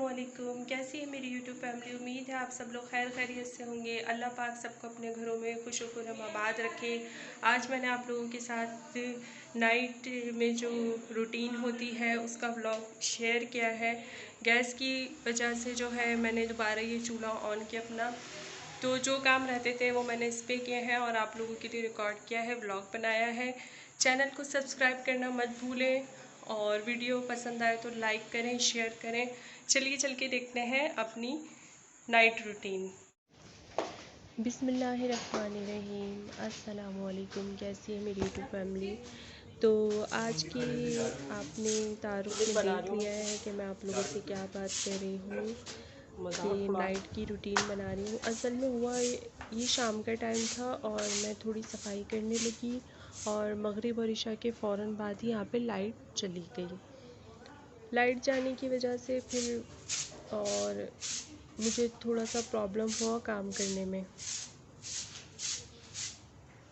अस्सलामुअलैकुम। कैसी है मेरी यूट्यूब फैमिली। उम्मीद है आप सब लोग खैर खैरियत से होंगे। अल्लाह पाक सबको अपने घरों में खुश खुरम आबाद रखे। आज मैंने आप लोगों के साथ नाइट में जो रूटीन होती है उसका व्लॉग शेयर किया है। गैस की वजह से जो है मैंने दोबारा ये चूल्हा ऑन किया अपना, तो जो काम रहते थे वो मैंने इस पर किए हैं और आप लोगों के लिए रिकॉर्ड किया है, व्लॉग बनाया है। चैनल को सब्सक्राइब करना मत भूलें और वीडियो पसंद आए तो लाइक करें, शेयर करें। चलिए चल के देखते हैं अपनी नाइट रूटीन। बिस्मिल्लाहिर्रहमानिर्रहीम। अस्सलामुअलैकुम। कैसी है मेरी यूट्यूब फैमिली। तो आज की आपने तारुफ में देख लिया है कि मैं आप लोगों से क्या बात कर रही हूँ कि नाइट की रूटीन बना रही हूँ। असल में हुआ ये शाम का टाइम था और मैं थोड़ी सफाई करने लगी और मगरिब और इशा के फ़ौरन बाद ही यहाँ पे लाइट चली गई। लाइट जाने की वजह से फिर और मुझे थोड़ा सा प्रॉब्लम हुआ काम करने में,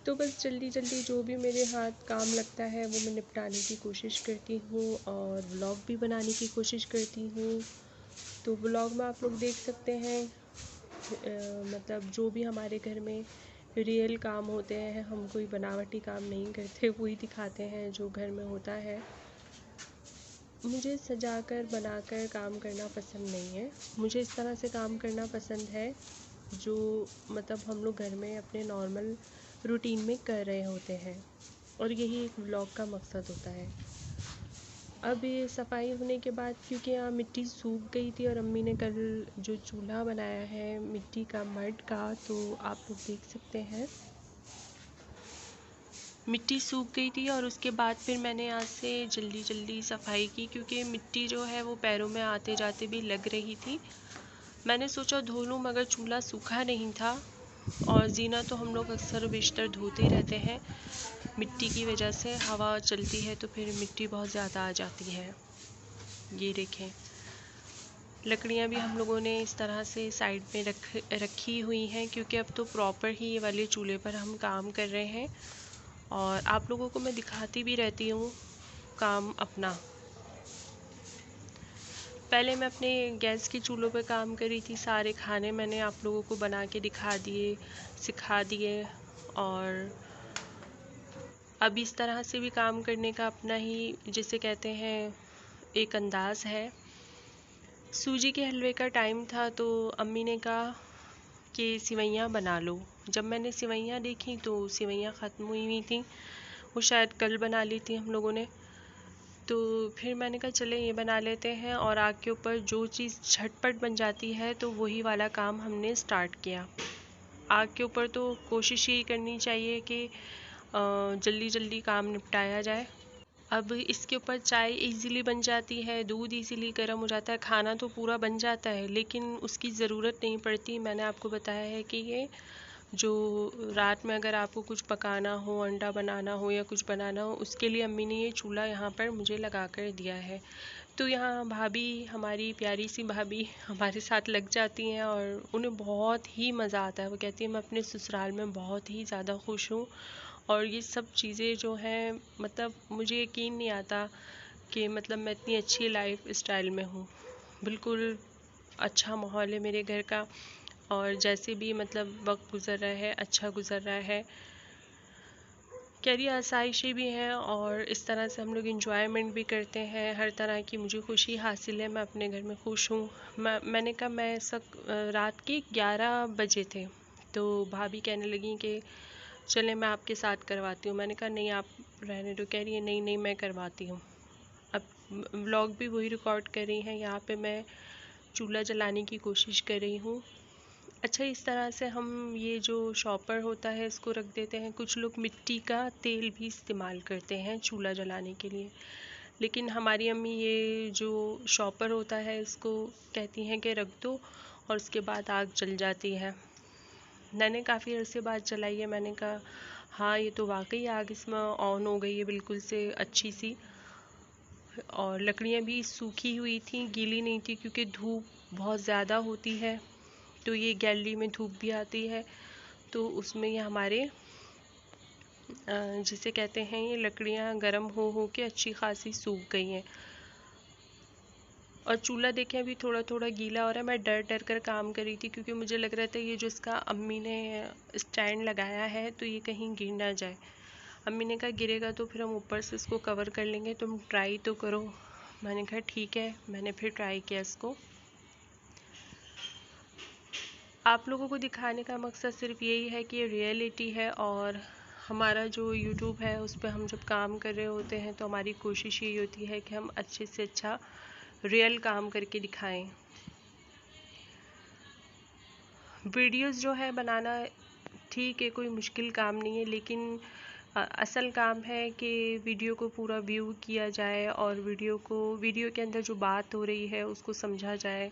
तो बस जल्दी जल्दी जो भी मेरे हाथ काम लगता है वो मैं निपटाने की कोशिश करती हूँ और व्लॉग भी बनाने की कोशिश करती हूँ। तो व्लॉग में आप लोग देख सकते हैं मतलब जो भी हमारे घर में रियल काम होते हैं, हम कोई बनावटी काम नहीं करते, वही दिखाते हैं जो घर में होता है। मुझे सजाकर बनाकर काम करना पसंद नहीं है। मुझे इस तरह से काम करना पसंद है जो मतलब हम लोग घर में अपने नॉर्मल रूटीन में कर रहे होते हैं, और यही एक व्लॉग का मकसद होता है। अब ये सफाई होने के बाद क्योंकि यहाँ मिट्टी सूख गई थी और अम्मी ने कल जो चूल्हा बनाया है मिट्टी का, मड का, तो आप लोग देख सकते हैं मिट्टी सूख गई थी। और उसके बाद फिर मैंने यहाँ से जल्दी जल्दी सफाई की क्योंकि मिट्टी जो है वो पैरों में आते जाते भी लग रही थी। मैंने सोचा धो लूँ मगर चूल्हा सूखा नहीं था और जीना तो हम लोग अक्सर बिस्तर धोते रहते हैं, मिट्टी की वजह से हवा चलती है तो फिर मिट्टी बहुत ज़्यादा आ जाती है। ये देखें, लकड़ियाँ भी हम लोगों ने इस तरह से साइड में रखी हुई हैं क्योंकि अब तो प्रॉपर ही ये वाले चूल्हे पर हम काम कर रहे हैं और आप लोगों को मैं दिखाती भी रहती हूँ काम अपना। पहले मैं अपने गैस के चूल्हों पे काम करी थी, सारे खाने मैंने आप लोगों को बना के दिखा दिए, सिखा दिए। और अब इस तरह से भी काम करने का अपना ही जिसे कहते हैं एक अंदाज़ है। सूजी के हलवे का टाइम था तो अम्मी ने कहा कि सिवैयाँ बना लो। जब मैंने सिवैयाँ देखी तो सिवैयाँ ख़त्म हुई हुई थी, वो शायद कल बना ली थी हम लोगों ने। तो फिर मैंने कहा चले ये बना लेते हैं, और आग के ऊपर जो चीज़ झटपट बन जाती है तो वही वाला काम हमने स्टार्ट किया। आग के ऊपर तो कोशिश यही करनी चाहिए कि जल्दी जल्दी काम निपटाया जाए। अब इसके ऊपर चाय इजीली बन जाती है, दूध इजीली गर्म हो जाता है, खाना तो पूरा बन जाता है लेकिन उसकी ज़रूरत नहीं पड़ती। मैंने आपको बताया है कि ये जो रात में अगर आपको कुछ पकाना हो, अंडा बनाना हो या कुछ बनाना हो, उसके लिए अम्मी ने ये चूल्हा यहाँ पर मुझे लगा कर दिया है। तो यहाँ भाभी, हमारी प्यारी सी भाभी हमारे साथ लग जाती हैं और उन्हें बहुत ही मज़ा आता है। वो कहती है मैं अपने ससुराल में बहुत ही ज़्यादा खुश हूँ और ये सब चीज़ें जो हैं मतलब मुझे यकीन नहीं आता कि मतलब मैं इतनी अच्छी लाइफ स्टाइल में हूँ। बिल्कुल अच्छा माहौल है मेरे घर का और जैसे भी मतलब वक्त गुज़र रहा है अच्छा गुज़र रहा है। कह रही आसाइशें भी हैं और इस तरह से हम लोग इंजॉयमेंट भी करते हैं। हर तरह की मुझे खुशी हासिल है, मैं अपने घर में खुश हूँ। मैंने कहा मैं रात के 11 बजे थे तो भाभी कहने लगी कि चले मैं आपके साथ करवाती हूँ। मैंने कहा नहीं आप रहने दो। कह रही है नहीं नहीं मैं करवाती हूँ। अब व्लॉग भी वही रिकॉर्ड कर रही हैं, यहाँ पे मैं चूल्हा जलाने की कोशिश कर रही हूँ। अच्छा, इस तरह से हम ये जो शॉपर होता है इसको रख देते हैं। कुछ लोग मिट्टी का तेल भी इस्तेमाल करते हैं चूल्हा जलाने के लिए, लेकिन हमारी अम्मी ये जो शॉपर होता है इसको कहती हैं कि रख दो और उसके बाद आग जल जाती है। मैंने काफ़ी अरसे बाद जलाई है। मैंने कहा हाँ ये तो वाकई आग इसमें ऑन हो गई है बिल्कुल से अच्छी सी, और लकड़ियाँ भी सूखी हुई थी, गीली नहीं थी क्योंकि धूप बहुत ज़्यादा होती है तो ये गैलरी में धूप भी आती है तो उसमें ये हमारे जिसे कहते हैं ये लकड़ियाँ गर्म हो के अच्छी खासी सूख गई हैं। और चूल्हा देखें अभी थोड़ा थोड़ा गीला हो रहा है। मैं डर डर कर काम कर रही थी क्योंकि मुझे लग रहा था ये जो इसका अम्मी ने स्टैंड लगाया है तो ये कहीं गिर ना जाए। अम्मी ने कहा गिरेगा तो फिर हम ऊपर से इसको कवर कर लेंगे, तुम ट्राई तो करो। मैंने कहा ठीक है। मैंने फिर ट्राई किया इसको। आप लोगों को दिखाने का मकसद सिर्फ यही है कि ये रियलिटी है, और हमारा जो यूट्यूब है उस पर हम जब काम कर रहे होते हैं तो हमारी कोशिश यही होती है कि हम अच्छे से अच्छा रियल काम करके दिखाएं। वीडियोस जो है बनाना ठीक है, कोई मुश्किल काम नहीं है, लेकिन असल काम है कि वीडियो को पूरा व्यू किया जाए और वीडियो के अंदर जो बात हो रही है उसको समझा जाए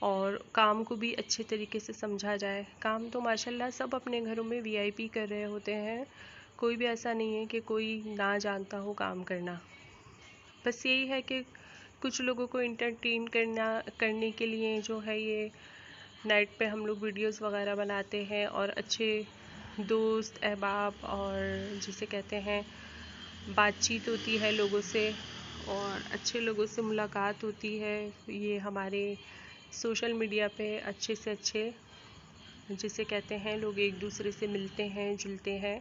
और काम को भी अच्छे तरीके से समझा जाए। काम तो माशाल्लाह सब अपने घरों में वीआईपी कर रहे होते हैं, कोई भी ऐसा नहीं है कि कोई ना जानता हो काम करना। बस यही है कि कुछ लोगों को इंटरटेन करने के लिए जो है ये नेट पे हम लोग वीडियोस वगैरह बनाते हैं, और अच्छे दोस्त अहबाब और जिसे कहते हैं बातचीत होती है लोगों से, और अच्छे लोगों से मुलाकात होती है। ये हमारे सोशल मीडिया पे अच्छे से अच्छे जिसे कहते हैं लोग एक दूसरे से मिलते हैं, जुलते हैं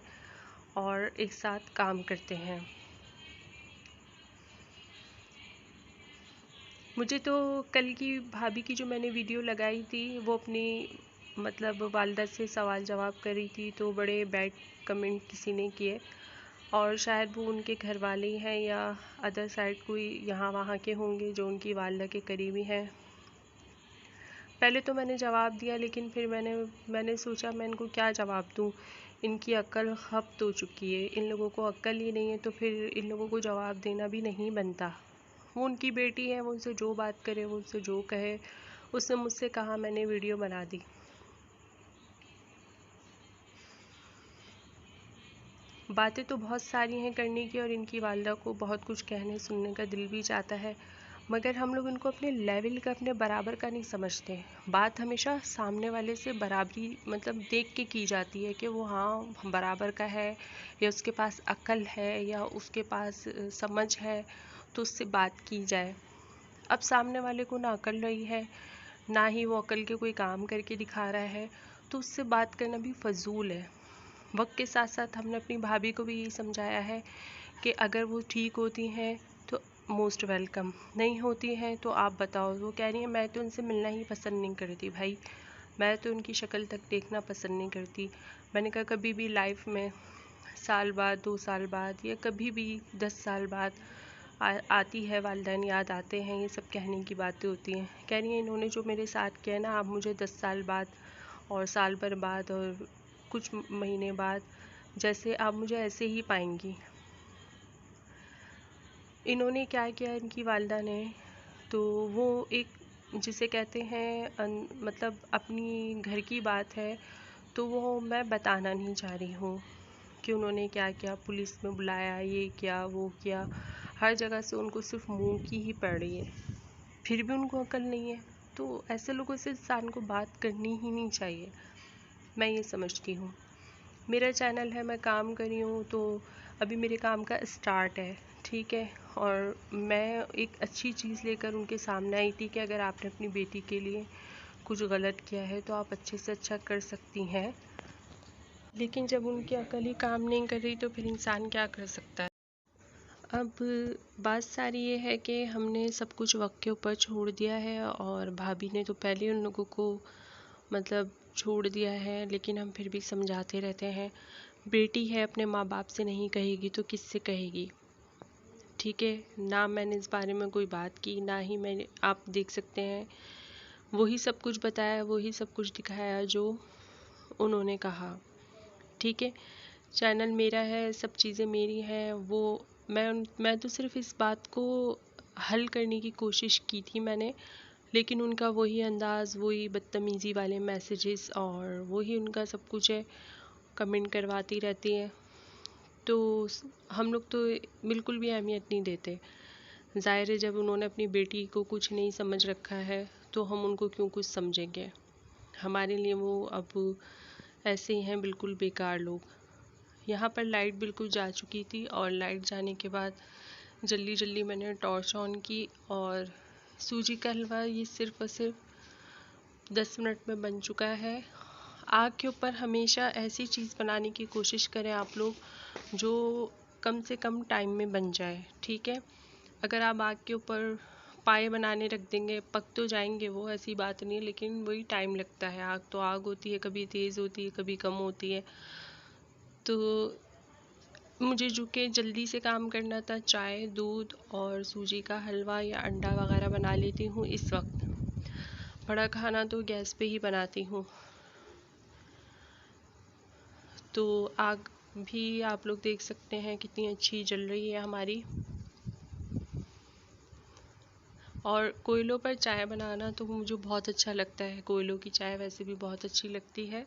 और एक साथ काम करते हैं। मुझे तो कल की भाभी की जो मैंने वीडियो लगाई थी वो अपनी मतलब वालदा से सवाल जवाब कर रही थी, तो बड़े बैड कमेंट किसी ने किए, और शायद वो उनके घर वाले ही हैं या अदर साइड कोई यहाँ वहाँ के होंगे जो उनकी वालदा के करीबी हैं। पहले तो मैंने जवाब दिया, लेकिन फिर मैंने सोचा मैं इनको क्या जवाब दूँ, इनकी अक्ल खप्त हो चुकी है, इन लोगों को अक्ल ही नहीं है, तो फिर इन लोगों को जवाब देना भी नहीं बनता। वो उनकी बेटी है, वो उनसे जो बात करे, वो उनसे जो कहे। उसने मुझसे कहा, मैंने वीडियो बना दी। बातें तो बहुत सारी हैं करने की, और इनकी वालदा को बहुत कुछ कहने सुनने का दिल भी चाहता है, मगर हम लोग इनको अपने लेवल का, अपने बराबर का नहीं समझते। बात हमेशा सामने वाले से बराबरी मतलब देख के की जाती है कि वो हाँ बराबर का है, या उसके पास अक्ल है, या उसके पास समझ है, तो उससे बात की जाए। अब सामने वाले को ना अकल रही है, ना ही वो अकल के कोई काम करके दिखा रहा है, तो उससे बात करना भी फजूल है। वक्त के साथ साथ हमने अपनी भाभी को भी यही समझाया है कि अगर वो ठीक होती हैं तो मोस्ट वेलकम, नहीं होती हैं तो आप बताओ। वो कह रही है मैं तो उनसे मिलना ही पसंद नहीं करती भाई, मैं तो उनकी शक्ल तक देखना पसंद नहीं करती। मैंने कहा कभी भी लाइफ में साल बाद, 2 साल बाद, या कभी भी 10 साल बाद आती है वालिदैन याद आते हैं, ये सब कहने की बातें होती हैं। कह रही हैं इन्होंने जो मेरे साथ किया ना, आप मुझे 10 साल बाद और साल भर बाद और कुछ महीने बाद जैसे आप मुझे ऐसे ही पाएंगी। इन्होंने क्या किया इनकी वालिदा ने, तो वो एक जिसे कहते हैं मतलब अपनी घर की बात है, तो वो मैं बताना नहीं चाह रही हूँ कि उन्होंने क्या किया, पुलिस में बुलाया, ये किया वो किया। हर जगह से उनको सिर्फ मुंह की ही पड़ रही है, फिर भी उनको अकल नहीं है। तो ऐसे लोगों से इंसान को बात करनी ही नहीं चाहिए, मैं ये समझती हूँ। मेरा चैनल है, मैं काम कर रही हूँ, तो अभी मेरे काम का स्टार्ट है, ठीक है। और मैं एक अच्छी चीज़ लेकर उनके सामने आई थी कि अगर आपने अपनी बेटी के लिए कुछ गलत किया है तो आप अच्छे से अच्छा कर सकती हैं, लेकिन जब उनकी अकल ही काम नहीं कर रही तो फिर इंसान क्या कर सकता है। अब बात सारी ये है कि हमने सब कुछ वक्त के ऊपर छोड़ दिया है, और भाभी ने तो पहले उन लोगों को मतलब छोड़ दिया है, लेकिन हम फिर भी समझाते रहते हैं। बेटी है, अपने माँ बाप से नहीं कहेगी तो किससे कहेगी, ठीक है ना। मैंने इस बारे में कोई बात की ना ही मैंने, आप देख सकते हैं वही सब कुछ बताया, वही सब कुछ दिखाया जो उन्होंने कहा, ठीक है। चैनल मेरा है, सब चीज़ें मेरी हैं। वो मैं तो सिर्फ इस बात को हल करने की कोशिश की थी मैंने, लेकिन उनका वही अंदाज़, वही बदतमीज़ी वाले मैसेजेस और वही उनका सब कुछ है, कमेंट करवाती रहती हैं। तो हम लोग तो बिल्कुल भी अहमियत नहीं देते। ज़ाहिर है जब उन्होंने अपनी बेटी को कुछ नहीं समझ रखा है तो हम उनको क्यों कुछ समझेंगे। हमारे लिए वो अब ऐसे ही हैं, बिल्कुल बेकार लोग। यहाँ पर लाइट बिल्कुल जा चुकी थी, और लाइट जाने के बाद जल्दी जल्दी मैंने टॉर्च ऑन की और सूजी का हलवा ये सिर्फ और सिर्फ 10 मिनट में बन चुका है। आग के ऊपर हमेशा ऐसी चीज़ बनाने की कोशिश करें आप लोग जो कम से कम टाइम में बन जाए, ठीक है। अगर आप आग के ऊपर पाए बनाने रख देंगे, पक तो जाएंगे वो, ऐसी बात नहीं है, लेकिन वही टाइम लगता है। आग तो आग होती है, कभी तेज़ होती है, कभी कम होती है। तो मुझे जो कि जल्दी से काम करना था, चाय, दूध और सूजी का हलवा या अंडा वगैरह बना लेती हूँ इस वक्त। बड़ा खाना तो गैस पे ही बनाती हूँ। तो आग भी आप लोग देख सकते हैं कितनी अच्छी जल रही है हमारी। और कोयलों पर चाय बनाना तो मुझे बहुत अच्छा लगता है। कोयलों की चाय वैसे भी बहुत अच्छी लगती है।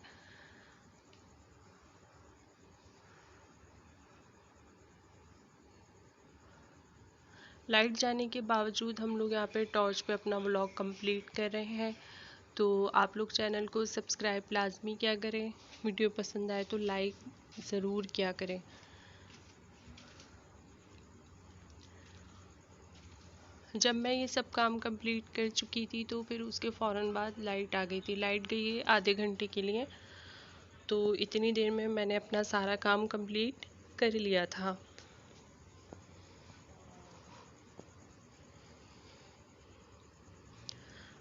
लाइट जाने के बावजूद हम लोग यहाँ पे टॉर्च पे अपना व्लॉग कंप्लीट कर रहे हैं। तो आप लोग चैनल को सब्सक्राइब लाजमी किया करें, वीडियो पसंद आए तो लाइक ज़रूर किया करें। जब मैं ये सब काम कंप्लीट कर चुकी थी तो फिर उसके फ़ौरन बाद लाइट आ गई थी। लाइट गई है आधे घंटे के लिए, तो इतनी देर में मैंने अपना सारा काम कंप्लीट कर लिया था।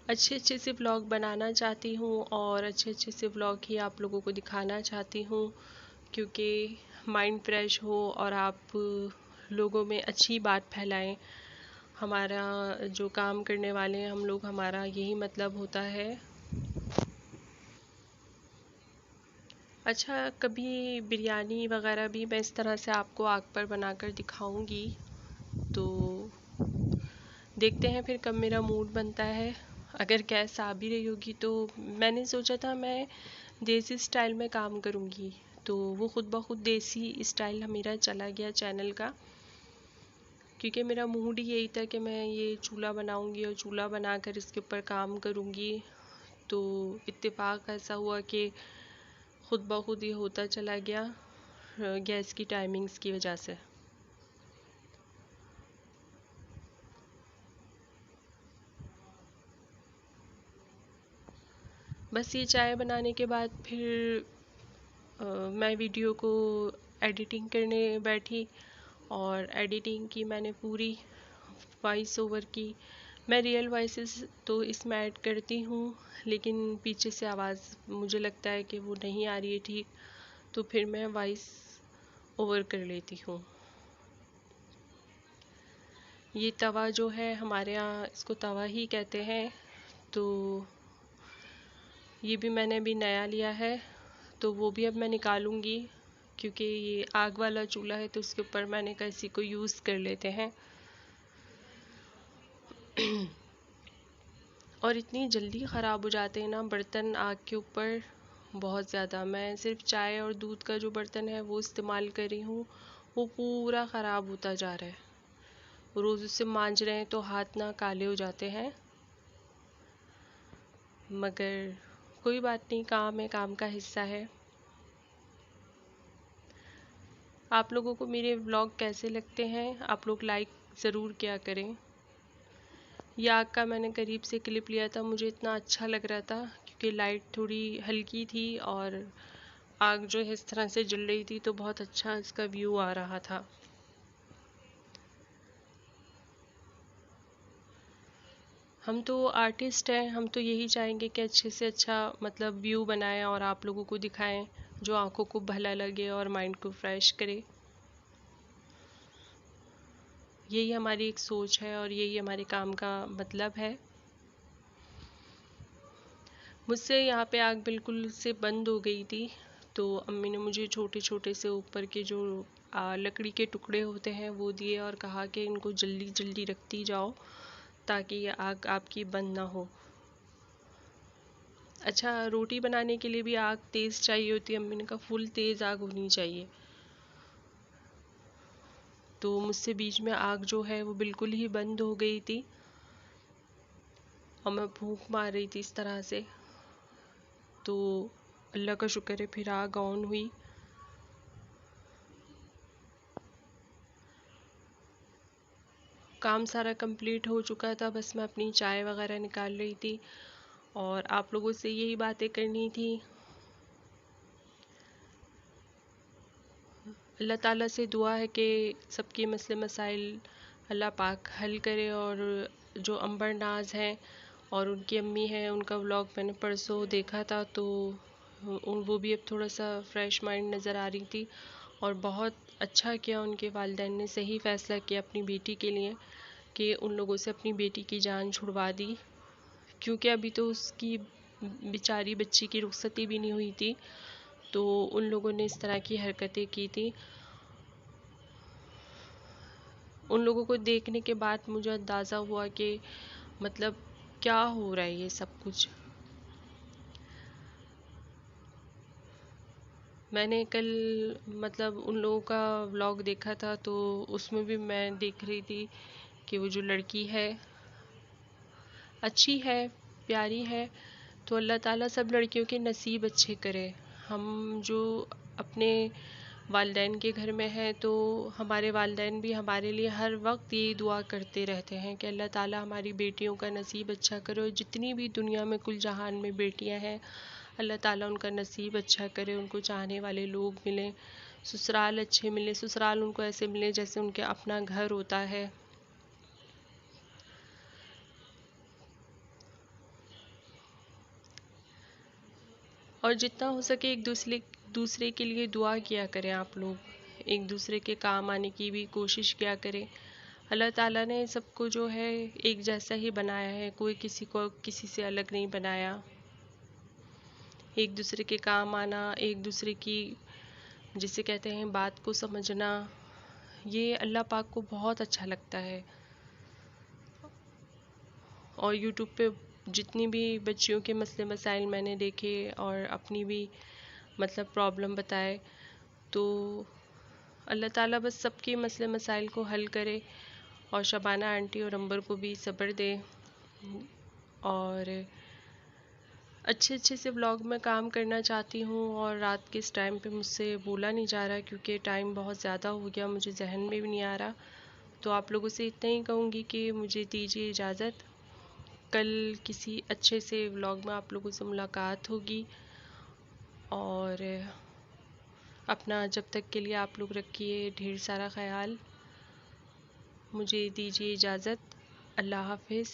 अच्छे अच्छे से व्लॉग बनाना चाहती हूँ और अच्छे अच्छे से व्लॉग ही आप लोगों को दिखाना चाहती हूँ, क्योंकि माइंड फ्रेश हो और आप लोगों में अच्छी बात फैलाएं। हमारा जो काम करने वाले हैं हम लोग, हमारा यही मतलब होता है। अच्छा, कभी बिरयानी वगैरह भी मैं इस तरह से आपको आग पर बनाकर दिखाऊंगी। तो देखते हैं फिर कब मेरा मूड बनता है। अगर गैस आ भी रही होगी तो मैंने सोचा था मैं देसी स्टाइल में काम करूंगी, तो वो खुद ब खुद देसी स्टाइल मेरा चला गया चैनल का, क्योंकि मेरा मूड ही यही था कि मैं ये चूल्हा बनाऊंगी और चूल्हा बनाकर इसके ऊपर काम करूंगी। तो इत्तेफाक ऐसा हुआ कि खुद ब खुद ये होता चला गया गैस की टाइमिंग्स की वजह से। बस ये चाय बनाने के बाद फिर मैं वीडियो को एडिटिंग करने बैठी और एडिटिंग की मैंने पूरी, वॉइस ओवर की। मैं रियल वॉइसेस तो इसमें ऐड करती हूँ, लेकिन पीछे से आवाज़ मुझे लगता है कि वो नहीं आ रही है ठीक, तो फिर मैं वॉइस ओवर कर लेती हूँ। ये तवा जो है हमारे यहाँ इसको तवा ही कहते हैं। तो ये भी मैंने अभी नया लिया है, तो वो भी अब मैं निकालूंगी, क्योंकि ये आग वाला चूल्हा है तो उसके ऊपर मैंने कहा इसी को यूज़ कर लेते हैं। और इतनी जल्दी ख़राब हो जाते हैं ना बर्तन आग के ऊपर, बहुत ज़्यादा। मैं सिर्फ चाय और दूध का जो बर्तन है वो इस्तेमाल कर रही हूँ, वो पूरा ख़राब होता जा रहा है। रोज़ उससे मांज रहे हैं तो हाथ ना काले हो जाते हैं, मगर कोई बात नहीं, काम है, काम का हिस्सा है। आप लोगों को मेरे व्लॉग कैसे लगते हैं, आप लोग लाइक ज़रूर किया करें। ये आग का मैंने करीब से क्लिप लिया था, मुझे इतना अच्छा लग रहा था क्योंकि लाइट थोड़ी हल्की थी और आग जो है इस तरह से जल रही थी, तो बहुत अच्छा इसका व्यू आ रहा था। हम तो आर्टिस्ट हैं, हम तो यही चाहेंगे कि अच्छे से अच्छा मतलब व्यू बनाएं और आप लोगों को दिखाएं जो आंखों को भला लगे और माइंड को फ्रेश करे। यही हमारी एक सोच है और यही हमारे काम का मतलब है। मुझसे यहाँ पे आग बिल्कुल से बंद हो गई थी, तो अम्मी ने मुझे छोटे छोटे से ऊपर के जो लकड़ी के टुकड़े होते हैं वो दिए और कहा कि इनको जल्दी जल्दी रखती जाओ ताकि ये आग आपकी बंद ना हो। अच्छा, रोटी बनाने के लिए भी आग तेज़ चाहिए होती है। अम्मी ने कहा फुल तेज़ आग होनी चाहिए, तो मुझसे बीच में आग जो है वो बिल्कुल ही बंद हो गई थी और मैं भूख मार रही थी इस तरह से। तो अल्लाह का शुक्र है फिर आग ऑन हुई। काम सारा कंप्लीट हो चुका था, बस मैं अपनी चाय वगैरह निकाल रही थी और आप लोगों से यही बातें करनी थी। अल्लाह ताला से दुआ है कि सबके मसले मसाइल अल्लाह पाक हल करे। और जो अंबर नाज हैं और उनकी अम्मी हैं, उनका व्लॉग मैंने परसों देखा था, तो वो भी अब थोड़ा सा फ्रेश माइंड नज़र आ रही थी और बहुत अच्छा किया उनके वालिदैन ने, सही फ़ैसला किया अपनी बेटी के लिए कि उन लोगों से अपनी बेटी की जान छुड़वा दी, क्योंकि अभी तो उसकी बेचारी बच्ची की रुखसती भी नहीं हुई थी, तो उन लोगों ने इस तरह की हरकतें की थी। उन लोगों को देखने के बाद मुझे अंदाज़ा हुआ कि मतलब क्या हो रहा है ये सब कुछ। मैंने कल मतलब उन लोगों का व्लॉग देखा था, तो उसमें भी मैं देख रही थी कि वो जो लड़की है अच्छी है, प्यारी है, तो अल्लाह ताला सब लड़कियों के नसीब अच्छे करे। हम जो अपने वालिदैन के घर में हैं, तो हमारे वालिदैन भी हमारे लिए हर वक्त यही दुआ करते रहते हैं कि अल्लाह ताला हमारी बेटियों का नसीब अच्छा करे, और जितनी भी दुनिया में कुल जहान में बेटियां हैं, अल्लाह ताला उनका नसीब अच्छा करे, उनको चाहने वाले लोग मिलें, ससुराल अच्छे मिले, ससुराल उनको ऐसे मिले जैसे उनके अपना घर होता है। और जितना हो सके एक दूसरे के लिए दुआ किया करें आप लोग, एक दूसरे के काम आने की भी कोशिश किया करें। अल्लाह ताला ने सबको जो है एक जैसा ही बनाया है, कोई किसी को किसी से अलग नहीं बनाया। एक दूसरे के काम आना, एक दूसरे की जिसे कहते हैं बात को समझना, ये अल्लाह पाक को बहुत अच्छा लगता है। और यूट्यूब पे जितनी भी बच्चियों के मसले मसाइल मैंने देखे और अपनी भी मतलब प्रॉब्लम बताए, तो अल्लाह ताला बस सबके मसले मसाइल को हल करे और शबाना आंटी और अंबर को भी सब्र दे। और अच्छे अच्छे से व्लॉग में काम करना चाहती हूँ, और रात के इस टाइम पे मुझसे बोला नहीं जा रहा क्योंकि टाइम बहुत ज़्यादा हो गया, मुझे जहन में भी नहीं आ रहा। तो आप लोगों से इतना ही कहूँगी कि मुझे दीजिए इजाज़त। कल किसी अच्छे से व्लॉग में आप लोगों से मुलाकात होगी। और अपना जब तक के लिए आप लोग रखिए ढेर सारा ख्याल। मुझे दीजिए इजाज़त। अल्लाह हाफिज़।